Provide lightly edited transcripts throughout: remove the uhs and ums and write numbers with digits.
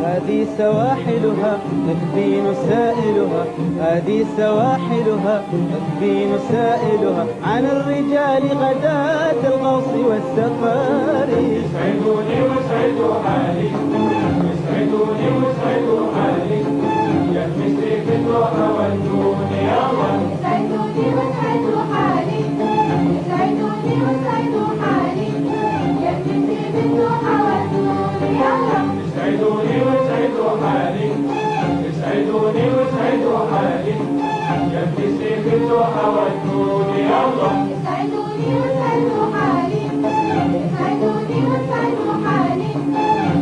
هذه سواحلها تكفي نسائلها، هذه سواحلها تكفي نسائلها عن الرجال غداة الغوص والسفاري. يسعدني ويسعد حالي، يسعدني ويسعد حالي، يا مثلي في الضحى والنون يا الله. يسعدني ويسعد حالي، يسعدني ويسعد حالي، يا مثلي في الضحى والنون يا الله. يسعدني ويسعد حالي، يسعدني ويسعد حالي، يا مثلي في الضحى والنون يا الله. يسعدني ويسعد حالي، يسعدني ويسعد حالي،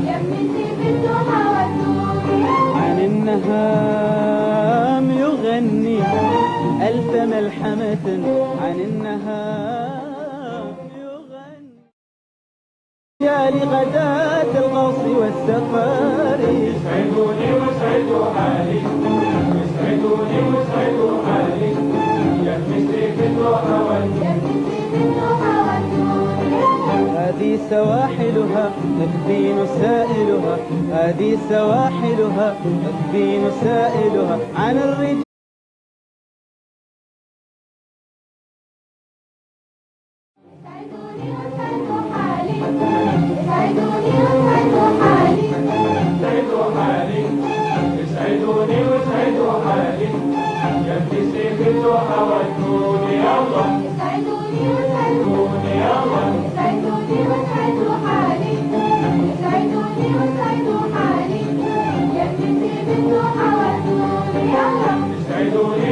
يا مثلي في الضحى والنون يا الله. عن النهام يغني ألف ملحمة، عن النهام يغني رجال غداة الغوص والسفاري. يسعدني ويسعد حالي، يسعدني ويسعد حالي، يا مثلي في الضحى والنون. يا مثلي في الضحى والنون يا الله. هذه سواحلها تكفي نسائلها، هذه سواحلها تكفي نسائلها عن الرجال. يسعدني ويسعد حالي، يسعدني ويسعد حالي، يسعد حالي، يسعدني ويسعد حالي، يا مثلي في الضحى والنون يا الله. يسعدني ويسعد نون يا الله. يسعدني ويسعد حالي، يسعدني ويسعد حالي، يا مثلي في الضحى والنون يا الله. يسعدني